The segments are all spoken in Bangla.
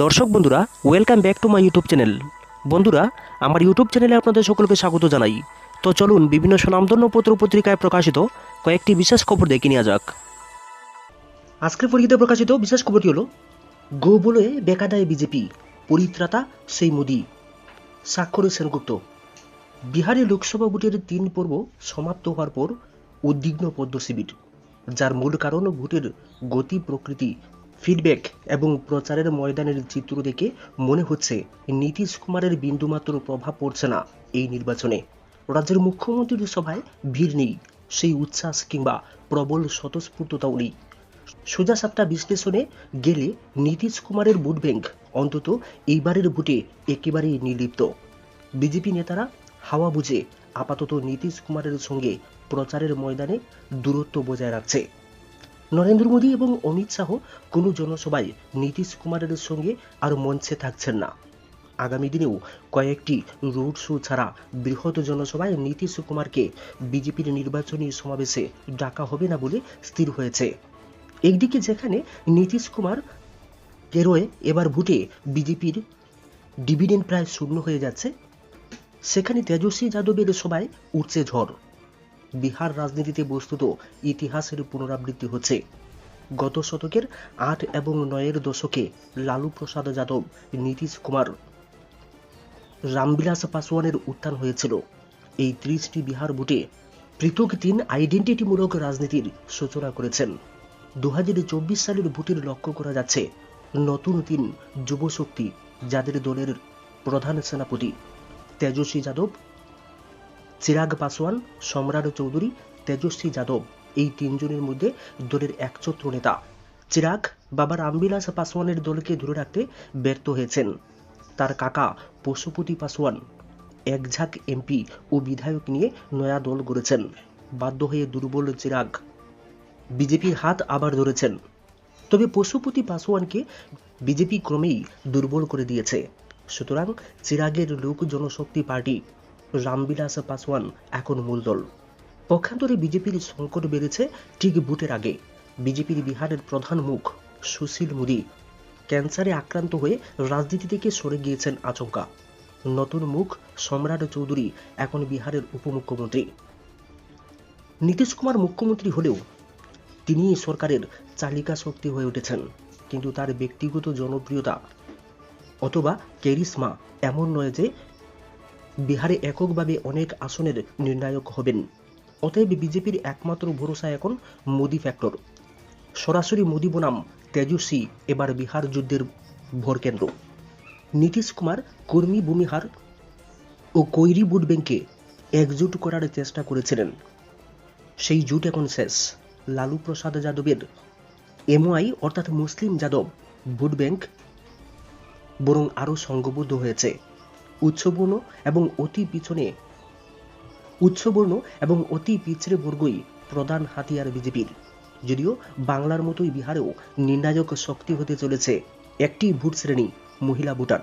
দর্শক বন্ধুরা, welcome back to my YouTube channel. বন্ধুরা, আমার ইউটিউব চ্যানেলে আপনাদের সকলকে স্বাগত জানাই। তো চলুন বিভিন্ন স্বনামধন্য পত্র পত্রিকায় প্রকাশিত কয়েকটি বিশেষ খবর দেখে নেওয়া যাক। আজকের পরিচিতে প্রকাশিত বিশেষ খবরটি হলো, গো বলে বেকা দেয় বিজেপি, পরিত্রাতা সেই মোদি। স্বাক্ষরে সেনগুপ্ত। বিহারে লোকসভা ভোটের 3 পর্ব সমাপ্ত হওয়ার পর উদ্বিগ্ন পদ্ম শিবির, যার মূল কারণ ভোটের গতি প্রকৃতি, ফিডব্যাক এবং প্রচারের ময়দানের চিত্র দেখে মনে হচ্ছে নীতিশ কুমারের বিন্দুমাত্র প্রভাব পড়ছে না এই নির্বাচনে। রাজ্যের মুখ্যমন্ত্রীর সভায় ভিড় নেই, সেই উচ্ছ্বাস কিংবা প্রবল স্বতঃস্ফূর্ততাও নেই। সোজা সাপটা বিশ্লেষণে গেলে নীতিশ কুমারের ভোট ব্যাংক অন্তত এইবারের ভোটে একেবারেই নির্লিপ্ত। বিজেপি নেতারা হাওয়া বুঝে আপাতত নীতিশ কুমারের সঙ্গে প্রচারের ময়দানে দূরত্ব বজায় রাখছে। নরেন্দ্র মোদী এবং অমিত শাহ কোনো জনসভায় নীতিশ কুমারের সঙ্গে আর মঞ্চে থাকছেন না। আগামী দিনেও কয়েকটি রোড শো ছাড়া বৃহৎ জনসভায় নীতিশ কুমারকে বিজেপির নির্বাচনী সমাবেশে ডাকা হবে না বলে স্থির হয়েছে। একদিকে যেখানে নীতিশ কুমার কেরোয় এবার ভোটে বিজেপির ডিভিডেন্ড প্রায় শূন্য হয়ে যাচ্ছে, সেখানে তেজস্বী যাদবের সভায় উঠছে ঝড়। বিহার রাজনীতিতে বস্তুত ইতিহাসের পুনরাবৃত্তি হচ্ছে। গত শতকের 8 এবং 9-এর দশকে লালু প্রসাদ যাদব, নীতিশ কুমার, রামবিলাস পাসওয়ানের উত্থান হয়েছিল। এই 30টি বিহার ভোটে পৃথক 3 আইডেন্টিটিমূলক রাজনীতির সূচনা করেছেন। 2024 সালের ভোটের লক্ষ্য করা যাচ্ছে নতুন 3 যুবশক্তি, যাদের দলের প্রধান সেনাপতি তেজস্বী যাদব, চিরাগ পাসওয়ান, সম্রাট চৌধুরী, তেজস্বী যাদব। এই 3 জনের মধ্যে দলের একছত্র নেতা চিরাগ বাবা রামবিলাস পাসওয়ানের দলকে ধরে রাখতে ব্যর্থ হয়েছেন। তার কাকা পশুপতি পাসওয়ান এক ঝাঁক এমপি ও বিধায়ক নিয়ে নয়া দল গড়েছেন। বাধ্য হয়ে দুর্বল চিরাগ বিজেপির হাত আবার ধরেছেন। তবে পশুপতি পাসওয়ানকে বিজেপি ক্রমেই দুর্বল করে দিয়েছে। সুতরাং চিরাগের লোক জনশক্তি পার্টি রামবিলাস পাসওয়ান এখন মূল দল। পক্ষান্তরে বিজেপির সংকট বেড়েছে ঠিক ভোটের আগে। বিজেপির বিহারের প্রধান মুখ সুশীল মোদী ক্যান্সারে আক্রান্ত হয়ে রাজনীতি থেকে সরে গিয়েছেন আচমকা। নতুন মুখ সম্রাট চৌধুরী এখন বিহারের উপমুখ্যমন্ত্রী। নীতিশ কুমার মুখ্যমন্ত্রী হলেও তিনি সরকারের চালিকা শক্তি হয়ে উঠেছেন, কিন্তু তার ব্যক্তিগত জনপ্রিয়তা অথবা ক্যারিসমা এমন নয় যে বিহারে এককভাবে অনেক আসনের নির্ণায়ক হবেন। অতএব বিজেপির একমাত্র ভরসা এখন মোদি ফ্যাক্টর। সরাসরি মোদি বনাম তেজস্বী এবার বিহার যুদ্ধের ভরকেন্দ্র। নীতিশ কুমার কর্মী ভূমিহার ও কৈরি ভোট ব্যাংকে একজোট করার চেষ্টা করেছিলেন, সেই জোট এখন শেষ। লালু প্রসাদ যাদবের এমওআই অর্থাৎ মুসলিম যাদব ভোট ব্যাংক বরং আরও সংঘবদ্ধ হয়েছে। উচ্চবর্ণ এবং অতি পিছড়ে বর্গই প্রধান হাতিয়ার বিজেপির। যদিও বাংলার মতোই বিহারেও নির্ণায়ক শক্তি হতে চলেছে একটি ভোট শ্রেণী, মহিলা ভোটার।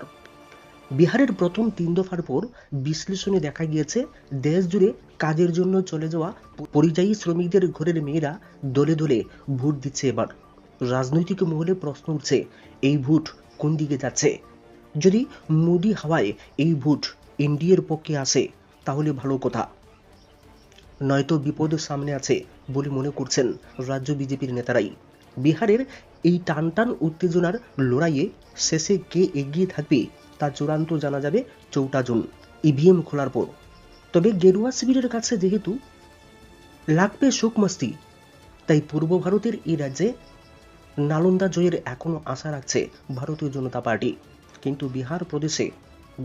বিহারের প্রথম 3 দফার পর বিশ্লেষণে দেখা গিয়েছে দেশ জুড়ে কাজের জন্য চলে যাওয়া পরিযায়ী শ্রমিকদের ঘরের মেয়েরা দলে দলে ভোট দিচ্ছে এবার। রাজনৈতিক মহলে প্রশ্ন উঠছে, এই ভোট কোন দিকে যাচ্ছে? যদি মোদি হাওয়ায় এই ভোট এনডিএর পক্ষে আসে তাহলে ভালো কথা, নয়তো বিপদ সামনে আছে বলে মনে করছেন রাজ্য বিজেপির নেতারাই। বিহারের এই টানটান উত্তেজনার লড়াইয়ে শেষে কে এগিয়ে থাকবে তা চূড়ান্ত জানা যাবে 4 জুন ইভিএম খোলার পর। তবে গেরুয়া শিবিরের কাছে যেহেতু লাগবে শোক মস্তি, তাই পূর্ব ভারতের এই রাজ্যে নালন্দা জয়ের এখনও আশা রাখছে ভারতীয় জনতা পার্টি। কিন্তু বিহার প্রদেশে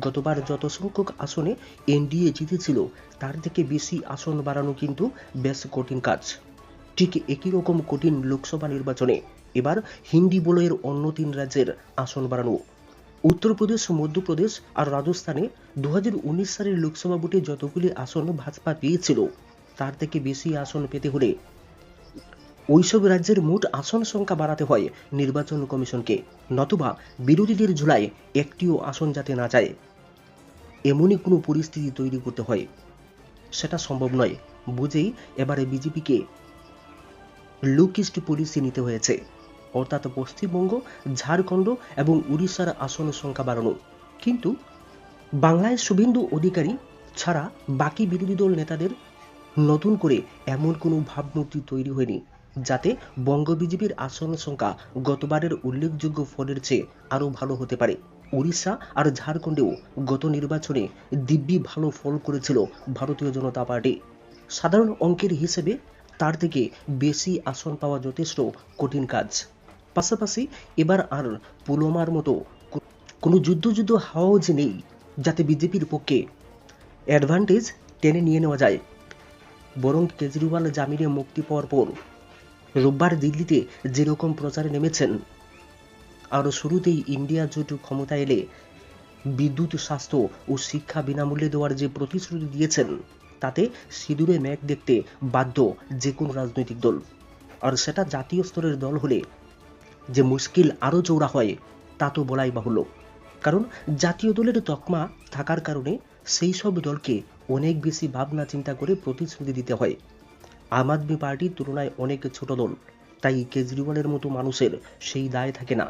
গতবার যত সংখ্যক আসনে এনডিএ জিতেছিল তার থেকে বেশি আসন বাড়ানো কিন্তু বেশ কঠিন কাজ। ঠিক একই রকম কঠিন লোকসভা নির্বাচনে এবার হিন্দি বলয়ের অন্য 3 রাজ্যের আসন বাড়ানো। উত্তরপ্রদেশ, মধ্যপ্রদেশ আর রাজস্থানে 2019 সালের লোকসভা ভোটে যতগুলি আসন ভাজপা পেয়েছিল তার থেকে বেশি আসন পেতে হলে ওইসব রাজ্যের মোট আসন সংখ্যা বাড়াতে হয় নির্বাচন কমিশনকে, নতুবা বিরোধীদের ঝুলায় একটিও আসন যাতে না যায় এমনই কোনো পরিস্থিতি তৈরি করতে হয়। সেটা সম্ভব নয় বুঝেই এবারে বিজেপিকে লুকিস্ট পলিসি নিতে হয়েছে। অর্থাৎ পশ্চিমবঙ্গ, ঝাড়খণ্ড এবং উড়িষ্যার আসন সংখ্যা বাড়ানো। কিন্তু বাংলায় শুভেন্দু অধিকারী ছাড়া বাকি বিরোধী দল নেতাদের নতুন করে এমন কোনো ভাবমূর্তি তৈরি হয়নি যাতে বঙ্গ বিজেপির আসন সংখ্যা গতবারের উল্লেখযোগ্য ফলের চেয়ে আরও ভালো হতে পারে। উড়িষ্যা আর ঝাড়খণ্ডেও গত নির্বাচনে দিব্যি ভালো ফল করেছিল ভারতীয় জনতা পার্টি। সাধারণ অঙ্কের হিসেবে তার থেকে বেশি আসন পাওয়া যথেষ্ট কঠিন কাজ। পাশাপাশি এবার আর পুলওয়ামার মতো কোনো যুদ্ধ হাওয়াও যে নেই যাতে বিজেপির পক্ষে অ্যাডভান্টেজ টেনে নিয়ে নেওয়া যায়। বরং কেজরিওয়াল জামিনে মুক্তি পাওয়ার পর রোববার দিল্লিতে যেরকম প্রচারে নেমেছেন, আর শুরুতেই ইন্ডিয়া জোট ক্ষমতা এলে বিদ্যুৎ, স্বাস্থ্য ও শিক্ষা বিনামূল্যে দেওয়ার যে প্রতিশ্রুতি দিয়েছেন, তাতে সিঁদুরে মেঘ দেখতে বাধ্য যে কোনো রাজনৈতিক দল। আর সেটা জাতীয় স্তরের দল হলে যে মুশকিল আরও চওড়া হয় তা তো বলাই বাহুল্য। কারণ জাতীয় দলের তকমা থাকার কারণে সেই সব দলকে অনেক বেশি ভাবনা চিন্তা করে প্রতিশ্রুতি দিতে হয়। আম আদমি পার্টির তুলনায় অনেক ছোট দল, তাই কেজরিওয়ালের মতো মানুষের সেই দায় থাকে না।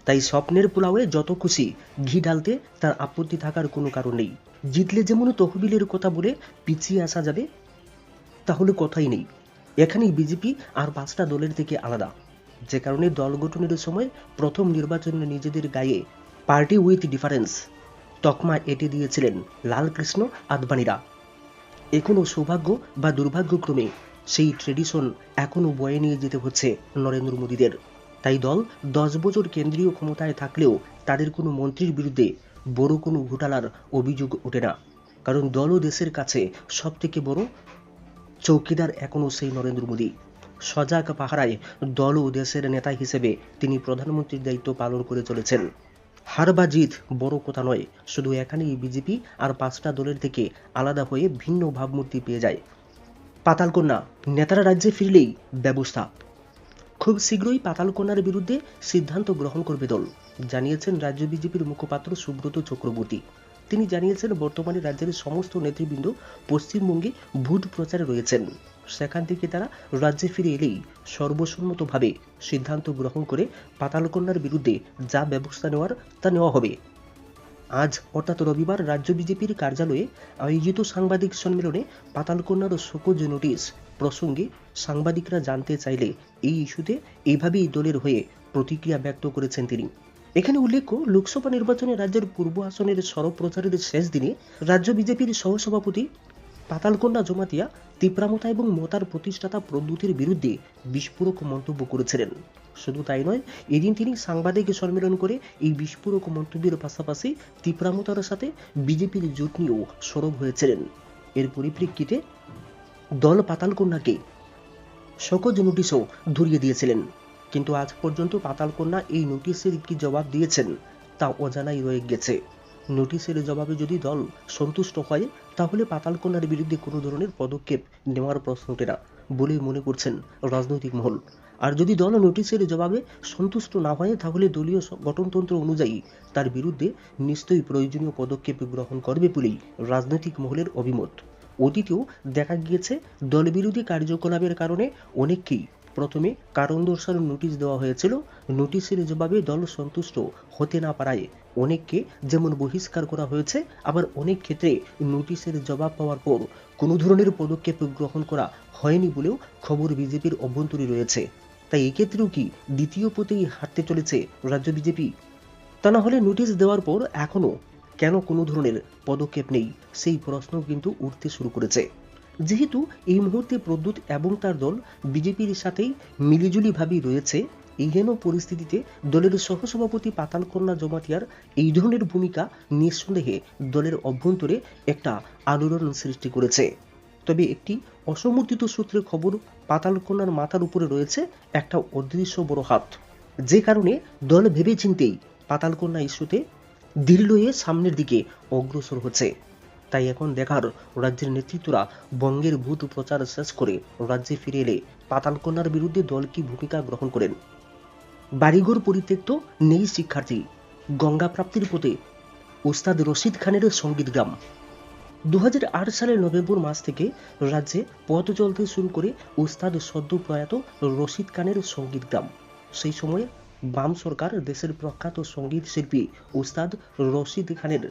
তাই স্বপ্নের পোলাওয়ে যত খুশি ঘি ঢালতে তার আপত্তি থাকার কোনো কারণ নেই। জিতলে যেমন তহবিলের কথা বলে পিছিয়ে আসা যাবে, তাহলে কথাই নেই। এখানেই বিজেপি আর 5টা দলের থেকে আলাদা, যে কারণে দল গঠনের সময় প্রথম নির্বাচনে নিজেদের গায়ে পার্টি উইথ ডিফারেন্স তকমা এঁটে দিয়েছিলেন লালকৃষ্ণ আদবানিরা। এখনো সৌভাগ্য বা দুর্ভাগ্যক্রমে সেই ট্রেডিশন এখনো বয়ে নিয়ে যেতে হচ্ছে নরেন্দ্র মোদীদের। তাই দল 10 বছর কেন্দ্রীয় ক্ষমতায় থাকলেও তাদের কোনো মন্ত্রীর বিরুদ্ধে বড় কোনো ঘোটালার অভিযোগ ওঠে না। কারণ দল ও দেশের কাছে সব থেকে বড় চৌকিদার এখনো সেই নরেন্দ্র মোদী। সজাগ পাহারায় দল ও দেশের নেতা হিসেবে তিনি প্রধানমন্ত্রীর দায়িত্ব পালন করে চলেছেন। হার বা জিত বড় কথা নয়, শুধু এখানেই বিজেপি আর 5টা দলের থেকে আলাদা হয়ে ভিন্ন ভাবমূর্তি পেয়ে যায়। পাতালকন্যা, নেতারা রাজ্যে ফিরলেই ব্যবস্থা। খুব শীঘ্রই পাতালকন্যার বিরুদ্ধে সিদ্ধান্ত গ্রহণ করবে দল, জানিয়েছেন রাজ্য বিজেপির মুখপাত্র সুব্রত চক্রবর্তী। তিনি জানিয়েছেন, বর্তমানে রাজ্যের সমস্ত নেতৃবৃন্দ পশ্চিমবঙ্গে ভোট প্রচারে রয়েছেন। সেখান থেকে তারা রাজ্যে ফিরে এলেই সর্বসম্মতভাবে সিদ্ধান্ত গ্রহণ করে পাতালকন্যার বিরুদ্ধে যা ব্যবস্থা নেওয়ার তা নেওয়া হবে। আজ অর্থাৎ রবিবার রাজ্য বিজেপির কার্যালয়ে আয়োজিত সাংবাদিক সম্মেলনে পাতালকন্যার শোকজ নোটিশ প্রসঙ্গে সাংবাদিকরা জানতে চাইলে এই ইস্যুতে এইভাবেই দলের হয়ে প্রতিক্রিয়া ব্যক্ত করেছেন তিনি। এখানে উল্লেখ্য, লোকসভা নির্বাচনে রাজ্যের পূর্ব আসনের সরব প্রচারের শেষ দিনে রাজ্য বিজেপির সহসভাপতি পাতালকন্যা জমাতিয়া তীব্রামতা এবং মতার প্রতিষ্ঠাতা প্রদ্যুতের বিরুদ্ধে বিস্ফোরক মন্তব্য করেছিলেন। শুধু তাই নয়, এদিন তিনি সাংবাদিক সম্মেলন করে এই বিস্ফোরক মন্তব্যের পাশাপাশি তীব্রামতার সাথে বিজেপির জোট নিয়েও সরব হয়েছিলেন। এর পরিপ্রেক্ষিতে দল পাতালকন্যাকে শোকজ নোটিশও ধরিয়ে দিয়েছিলেন। কিন্তু আজ পর্যন্ত পাতালকন্যা এই নোটিশের কি জবাব দিয়েছেন তা অজানাই রয়ে গেছে। নোটিশের জবাবে যদি দল সন্তুষ্ট হয়, তাহলে পাতালকন্যার বিরুদ্ধে কোনো ধরনের পদক্ষেপ নেওয়ার প্রশ্ন ওঠে না বলে মনে করছেন রাজনৈতিক মহল। আর যদি দল নোটিশের জবাবে সন্তুষ্ট না হয়, তাহলে দলীয় গঠনতন্ত্র অনুযায়ী তার বিরুদ্ধে নিশ্চয়ই প্রয়োজনীয় পদক্ষেপ গ্রহণ করবে বলেই রাজনৈতিক মহলের অভিমত। অতীতেও দেখা গিয়েছে, দলবিরোধী কার্যকলাপের কারণে অনেককেই প্রথমে কারণ দর্শানোর নোটিশ দেওয়া হয়েছিল। নোটিশের জবাবে দল সন্তুষ্ট হতে না পারায় অনেককে যেমন বহিষ্কার করা হয়েছে, আবার অনেক ক্ষেত্রে নোটিশের জবাব পাওয়ার পর কোনো ধরনের পদক্ষেপ গ্রহণ করা হয়নি বলেও খবর বিজেপির অভ্যন্তরে রয়েছে। তাই এক্ষেত্রেও কি দ্বিতীয় পথেই হাঁটতে চলেছে রাজ্য বিজেপি? তা না হলে নোটিশ দেওয়ার পর এখনো কেন কোনো ধরনের পদক্ষেপ নেই, সেই প্রশ্ন কিন্তু উঠতে শুরু করেছে। যেহেতু এই মুহূর্তে প্রদ্যুৎ এবং তার দল বিজেপির সাথেই মিলিজুলি ভাবেই রয়েছে, এই হেন পরিস্থিতিতে দলের সহসভাপতি পাতালকন্যা জমাতিয়ার এই ধরনের ভূমিকা নিঃসন্দেহে দলের অভ্যন্তরে একটা আলোড়ন সৃষ্টি করেছে। তবে একটি অসমর্থিত সূত্রে খবর, পাতালকন্যার মাথার উপরে রয়েছে একটা অদৃশ্য বড় হাত, যে কারণে দল ভেবেচিন্তেই পাতালকন্যা ইস্যুতে দৃঢ় হয়ে সামনের দিকে অগ্রসর হচ্ছে। তাই এখন দেখার, রাজ্যের নেতৃত্বরা বঙ্গের ভোট প্রচার শেষ করে রাজ্যে ফিরে এলে পাতালকন্যার বিরুদ্ধে দল কি ভূমিকা গ্রহণ করেন। বাড়িঘর পরিত্যক্ত, নেই শিক্ষার্থী, গঙ্গা প্রাপ্তির পথে ওস্তাদ রশিদ খানের সঙ্গীত গ্রাম। 2008 সালের নভেম্বর মাস থেকে রাজ্যে পথ চলতে শুরু করে ওস্তাদ সদ্য প্রয়াত রশিদ খানের সঙ্গীত গ্রাম। সেই সময়ে বাম সরকার দেশের প্রখ্যাত সঙ্গীত শিল্পী উস্তাদ রশিদ খানের